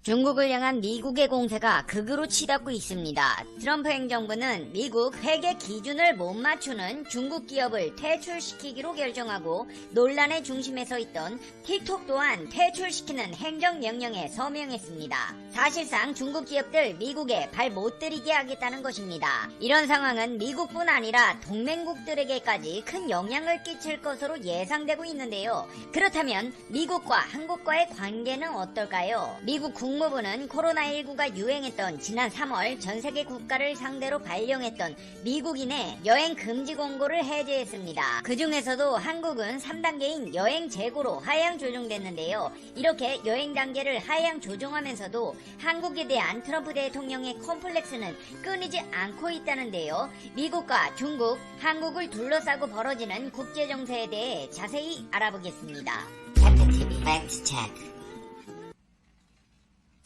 중국을 향한 미국의 공세가 극으로 치닫고 있습니다. 트럼프 행정부는 미국 회계 기준을 못 맞추는 중국 기업을 퇴출시키기로 결정하고 논란의 중심에 서 있던 틱톡 또한 퇴출시키는 행정명령에 서명했습니다. 사실상 중국 기업들 미국에 발 못 들이게 하겠다는 것입니다. 이런 상황은 미국뿐 아니라 동맹국들에게까지 큰 영향을 끼칠 것으로 예상되고 있는데요. 그렇다면 미국과 한국과의 관계는 어떨까요? 미국 국무부는 코로나19가 유행했던 지난 3월 전세계 국가를 상대로 발령했던 미국인의 여행 금지 공고를 해제했습니다. 그 중에서도 한국은 3단계인 여행 재고로 하향 조정됐는데요. 이렇게 여행 단계를 하향 조정하면서도 한국에 대한 트럼프 대통령의 컴플렉스는 끊이지 않고 있다는데요. 미국과 중국, 한국을 둘러싸고 벌어지는 국제정세에 대해 자세히 알아보겠습니다. 팩트TV 팩트체크.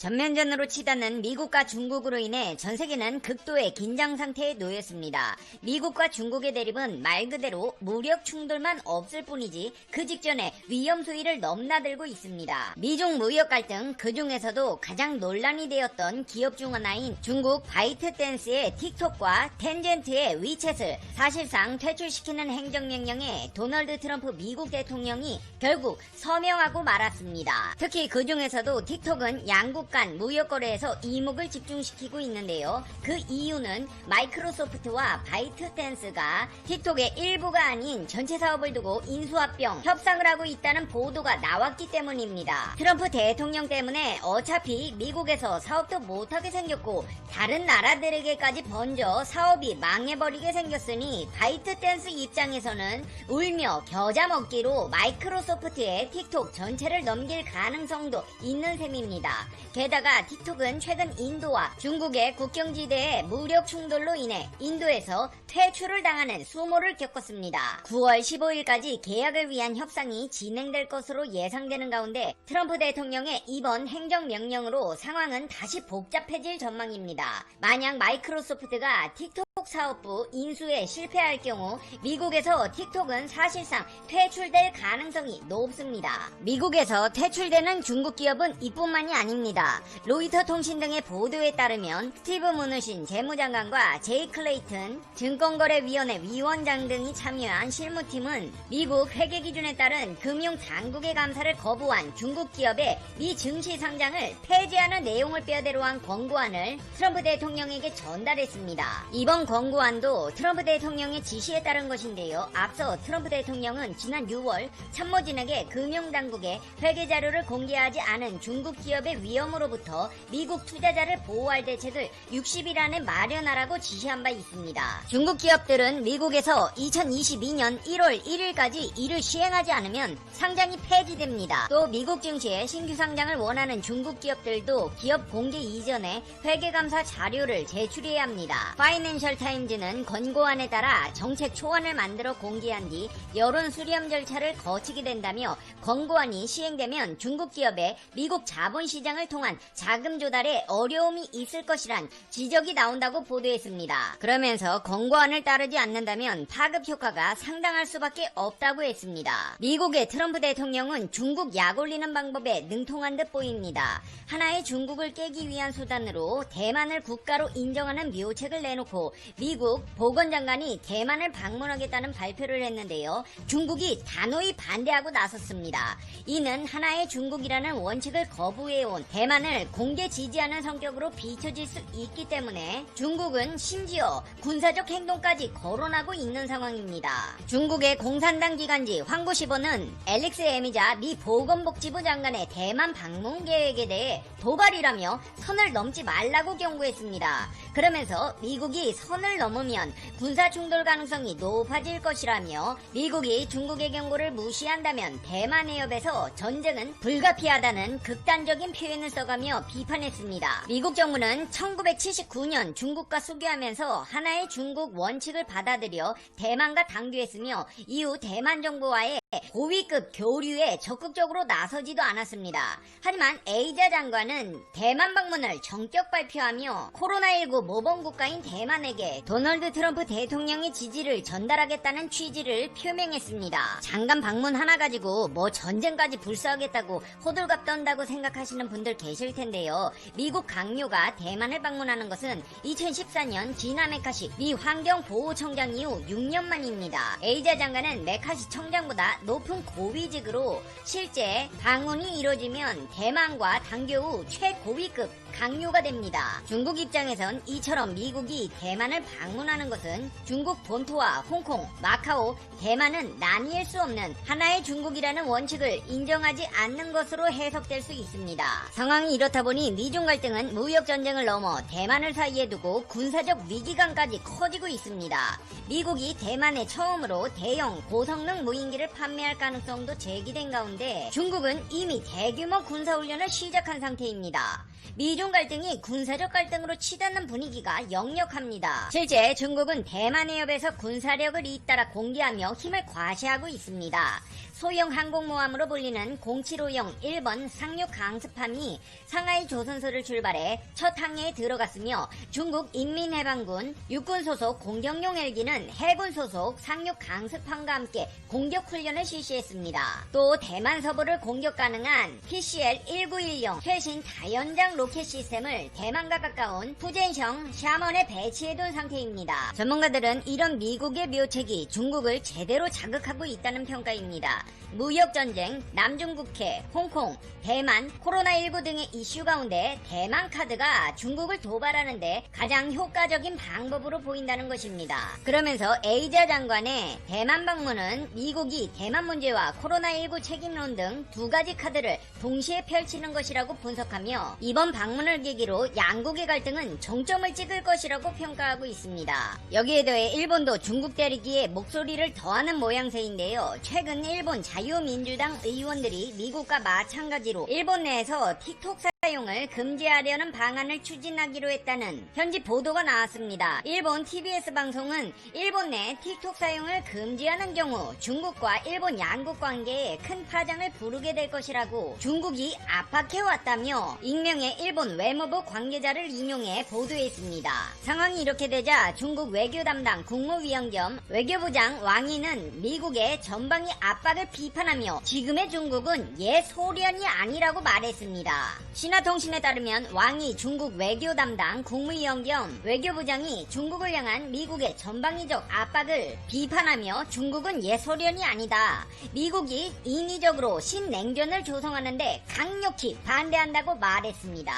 전면전으로 치닫는 미국과 중국으로 인해 전 세계는 극도의 긴장 상태에 놓였습니다. 미국과 중국의 대립은 말 그대로 무력 충돌만 없을 뿐이지 그 직전에 위험 수위를 넘나들고 있습니다. 미중 무역 갈등, 그 중에서도 가장 논란이 되었던 기업 중 하나인 중국 바이트댄스의 틱톡과 텐젠트의 위챗을 사실상 퇴출시키는 행정명령에 도널드 트럼프 미국 대통령이 결국 서명하고 말았습니다. 특히 그 중에서도 틱톡은 양국 간 무역거래에서 이목을 집중시키고 있는데요. 그 이유는 마이크로소프트와 바이트댄스가 틱톡의 일부가 아닌 전체 사업을 두고 인수합병 협상을 하고 있다는 보도가 나왔기 때문입니다. 트럼프 대통령 때문에 어차피 미국에서 사업도 못하게 생겼고 다른 나라들에게까지 번져 사업이 망해버리게 생겼으니 바이트댄스 입장에서는 울며 겨자 먹기로 마이크로소프트에 틱톡 전체를 넘길 가능성도 있는 셈입니다. 게다가 틱톡은 최근 인도와 중국의 국경지대의 무력 충돌로 인해 인도에서 퇴출을 당하는 수모를 겪었습니다. 9월 15일까지 계약을 위한 협상이 진행될 것으로 예상되는 가운데 트럼프 대통령의 이번 행정명령으로 상황은 다시 복잡해질 전망입니다. 만약 마이크로소프트가 틱톡 사업부 인수에 실패할 경우 미국에서 틱톡은 사실상 퇴출될 가능성이 높습니다. 미국에서 퇴출되는 중국 기업은 이뿐만이 아닙니다. 로이터 통신 등의 보도에 따르면 스티브 무누신 재무장관과 제이 클레이튼 증권거래위원회 위원장 등이 참여한 실무팀은 미국 회계 기준에 따른 금융당국의 감사를 거부한 중국 기업의 미증시 상장을 폐지하는 내용을 빼대로 한 권고안을 트럼프 대통령에게 전달했습니다. 이번 권고안도 트럼프 대통령의 지시에 따른 것인데요. 앞서 트럼프 대통령은 지난 6월 참모진에게 금융당국에 회계 자료를 공개하지 않은 중국 기업의 위험으로부터 미국 투자자를 보호할 대책을 60일 안에 마련하라고 지시한 바 있습니다. 중국 기업들은 미국에서 2022년 1월 1일까지 이를 시행하지 않으면 상장이 폐지됩니다. 또 미국 증시에 신규 상장을 원하는 중국 기업들도 기업 공개 이전에 회계감사 자료를 제출해야 합니다. 파이낸셜 타임즈는 권고안에 따라 정책 초안을 만들어 공개한 뒤 여론 수렴 절차를 거치게 된다며 권고안이 시행되면 중국 기업의 미국 자본시장을 통한 자금 조달에 어려움이 있을 것이란 지적이 나온다고 보도했습니다. 그러면서 권고안을 따르지 않는다면 파급 효과가 상당할 수밖에 없다고 했습니다. 미국의 트럼프 대통령은 중국 약 올리는 방법에 능통한 듯 보입니다. 하나의 중국을 깨기 위한 수단으로 대만을 국가로 인정하는 묘책을 내놓고 미국 보건장관이 대만을 방문하겠다는 발표를 했는데요. 중국이 단호히 반대하고 나섰습니다. 이는 하나의 중국이라는 원칙을 거부해온 대만을 공개 지지하는 성격으로 비춰질 수 있기 때문에 중국은 심지어 군사적 행동까지 거론하고 있는 상황입니다. 중국의 공산당 기관지 황구시보는 앨릭스 에미자 미 보건복지부 장관의 대만 방문 계획에 대해 도발이라며 선을 넘지 말라고 경고했습니다. 그러면서 미국이 선을 넘으면 군사 충돌 가능성이 높아질 것이라며 미국이 중국의 경고를 무시한다면 대만 해협에서 전쟁은 불가피하다는 극단적인 표현을 써가며 비판했습니다. 미국 정부는 1979년 중국과 수교하면서 하나의 중국 원칙을 받아들여 대만과 당교했으며 이후 대만 정부와의 고위급 교류에 적극적으로 나서지도 않았습니다. 하지만 에이자 장관은 대만 방문을 전격 발표하며 코로나19 모범 국가인 대만에게 도널드 트럼프 대통령의 지지를 전달하겠다는 취지를 표명했습니다. 장관 방문 하나 가지고 뭐 전쟁까지 불사하겠다고 호들갑 떤다고 생각하시는 분들 계실 텐데요. 미국 강요가 대만을 방문하는 것은 2014년 지나 메카시 미 환경보호청장 이후 6년 만입니다. 에이자 장관은 메카시 청장보다 높은 고위직으로 실제 방문이 이뤄지면 대만과 당교 후 최고위급 강요가 됩니다. 중국 입장에선 이처럼 미국이 대만을 방문하는 것은 중국 본토와 홍콩, 마카오, 대만은 나뉠 수 없는 하나의 중국이라는 원칙을 인정하지 않는 것으로 해석될 수 있습니다. 상황이 이렇다 보니 미중 갈등은 무역 전쟁을 넘어 대만을 사이에 두고 군사적 위기감까지 커지고 있습니다. 미국이 대만에 처음으로 대형 고성능 무인기를 판매할 가능성도 제기된 가운데 중국은 이미 대규모 군사훈련을 시작한 상태입니다. 미중 갈등이 군사적 갈등으로 치닫는 분위기가 역력합니다. 실제 중국은 대만 해협에서 군사력을 잇따라 공개하며 힘을 과시하고 있습니다. 소형 항공모함으로 불리는 075형 1번 상륙 강습함이 상하이 조선소를 출발해 첫 항해에 들어갔으며 중국 인민해방군 육군 소속 공격용 헬기는 해군 소속 상륙 강습함과 함께 공격 훈련을 실시했습니다. 또 대만 서부를 공격 가능한 PCL-1910 최신 다연장 로켓 시스템을 대만과 가까운 푸젠성 샤먼에 배치해둔 상태입니다. 전문가들은 이런 미국의 묘책이 중국을 제대로 자극하고 있다는 평가입니다. 무역전쟁, 남중국해, 홍콩, 대만, 코로나19 등의 이슈 가운데 대만 카드가 중국을 도발하는데 가장 효과적인 방법으로 보인다는 것입니다. 그러면서 에이자 장관의 대만 방문은 미국이 대만 문제와 코로나19 책임론 등 두 가지 카드를 동시에 펼치는 것이라고 분석하며 이번 방문을 계기로 양국의 갈등은 정점을 찍을 것이라고 평가하고 있습니다. 여기에 더해 일본도 중국 때리기에 목소리를 더하는 모양새인데요. 최근 일본 자유민주당 의원들이 미국과 마찬가지로 일본 내에서 틱톡 사용을 금지하려는 방안을 추진하기로 했다는 현지 보도가 나왔습니다. 일본 TBS 방송은 일본 내 틱톡 사용을 금지하는 경우 중국과 일본 양국 관계에 큰 파장을 부르게 될 것이라고 중국이 압박해왔다며 익명의 일본 외무부 관계자를 인용해 보도했습니다. 상황이 이렇게 되자 중국 외교 담당 국무위원 겸 외교부장 왕이는 미국의 전방위 압박을 비판하며 지금의 중국은 옛 소련이 아니라고 말했습니다. 신화통신에 따르면 왕이 중국 외교 담당 국무위원 겸 외교부장이 중국을 향한 미국의 전방위적 압박을 비판하며 중국은 옛 소련이 아니다. 미국이 인위적으로 신냉전을 조성하는데 강력히 반대한다고 말했습니다.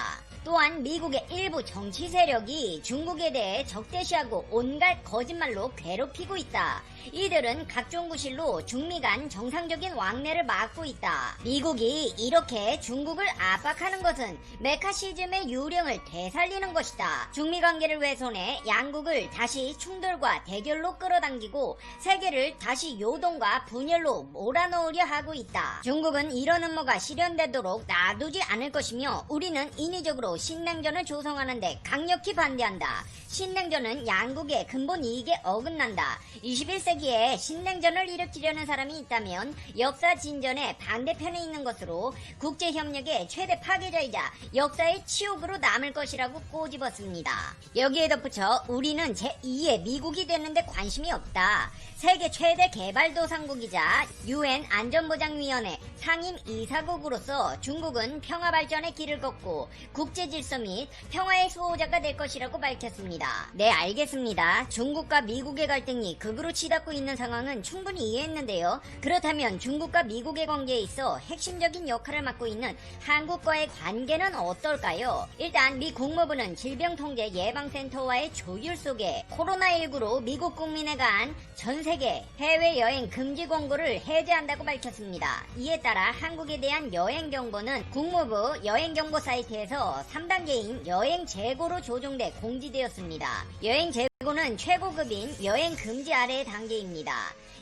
또한 미국의 일부 정치 세력이 중국에 대해 적대시하고 온갖 거짓말로 괴롭히고 있다. 이들은 각종 구실로 중미 간 정상적인 왕래를 막고 있다. 미국이 이렇게 중국을 압박하는 것은 메카시즘의 유령을 되살리는 것이다. 중미 관계를 훼손해 양국을 다시 충돌과 대결로 끌어당기고 세계를 다시 요동과 분열로 몰아넣으려 하고 있다. 중국은 이런 음모가 실현되도록 놔두지 않을 것이며 우리는 인위적으로 신냉전을 조성하는데 강력히 반대한다. 신냉전은 양국의 근본 이익에 어긋난다. 21세기에 신냉전을 일으키려는 사람이 있다면 역사 진전의 반대편에 있는 것으로 국제협력의 최대 파괴자이자 역사의 치욕으로 남을 것이라고 꼬집었습니다. 여기에 덧붙여 우리는 제2의 미국이 되는데 관심이 없다. 세계 최대 개발도상국이자 UN 안전보장위원회 상임 이사국으로서 중국은 평화 발전의 길을 걷고 국제 질서 및 평화의 수호자가 될 것이라고 밝혔습니다. 네, 알겠습니다. 중국과 미국의 갈등이 극으로 치닫고 있는 상황은 충분히 이해했는데요. 그렇다면 중국과 미국의 관계에 있어 핵심적인 역할을 맡고 있는 한국과의 관계는 어떨까요? 일단 미 국무부는 질병통제예방센터와의 조율 속에 코로나19로 미국 국민에 관한 전 세계 해외여행 금지 권고를 해제한다고 밝혔습니다. 이에 따라 한국에 대한 여행 경보는 국무부 여행경보 사이트에서 3단계인 여행 재고로 조정돼 공지되었습니다. 여행 재고는 최고급인 여행 금지 아래의 단계입니다.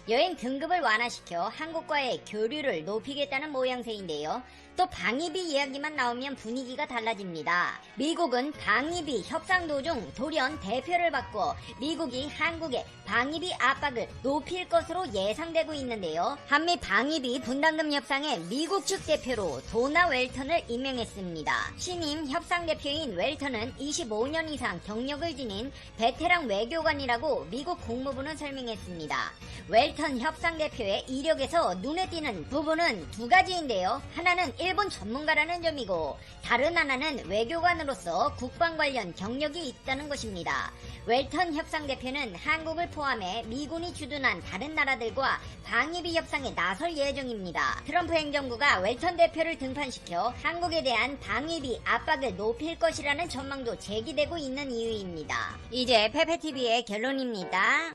여행 등급을 완화시켜 한국과의 교류를 높이겠다는 모양새인데요. 또 방위비 이야기만 나오면 분위기가 달라집니다. 미국은 방위비 협상 도중 돌연 대표를 바꿔 미국이 한국의 방위비 압박을 높일 것으로 예상되고 있는데요. 한미 방위비 분담금 협상에 미국 측 대표로 도나 웰턴을 임명했습니다. 신임 협상 대표인 웰턴은 25년 이상 경력을 지닌 베테랑 외교관이라고 미국 국무부는 설명했습니다. 웰턴 협상 대표의 이력에서 눈에 띄는 부분은 두 가지인데요. 하나는 일본 전문가라는 점이고 다른 하나는 외교관으로서 국방 관련 경력이 있다는 것입니다. 웰턴 협상 대표는 한국을 포함해 미군이 주둔한 다른 나라들과 방위비 협상에 나설 예정입니다. 트럼프 행정부가 웰턴 대표를 등판시켜 한국에 대한 방위비 압박을 높일 것이라는 전망도 제기되고 있는 이유입니다. 이제 페페TV의 결론입니다.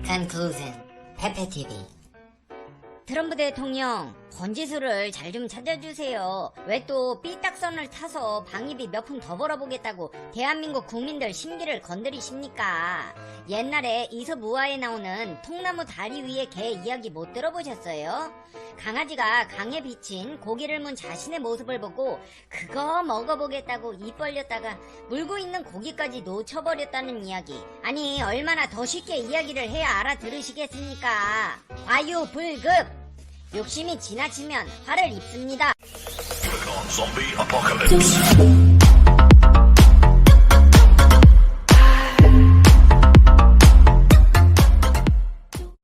Conclusion, 페페TV. 트럼프 대통령, 번지수를 잘 좀 찾아주세요. 왜 또 삐딱선을 타서 방위비 몇 푼 더 벌어보겠다고 대한민국 국민들 심기를 건드리십니까? 옛날에 이솝우화에 나오는 통나무 다리 위의 개 이야기 못 들어보셨어요? 강아지가 강에 비친 고기를 문 자신의 모습을 보고 그거 먹어보겠다고 입 벌렸다가 물고 있는 고기까지 놓쳐버렸다는 이야기. 아니 얼마나 더 쉽게 이야기를 해야 알아들으시겠습니까? 과유불급! 욕심이 지나치면 화를 입습니다. Zombie apocalypse.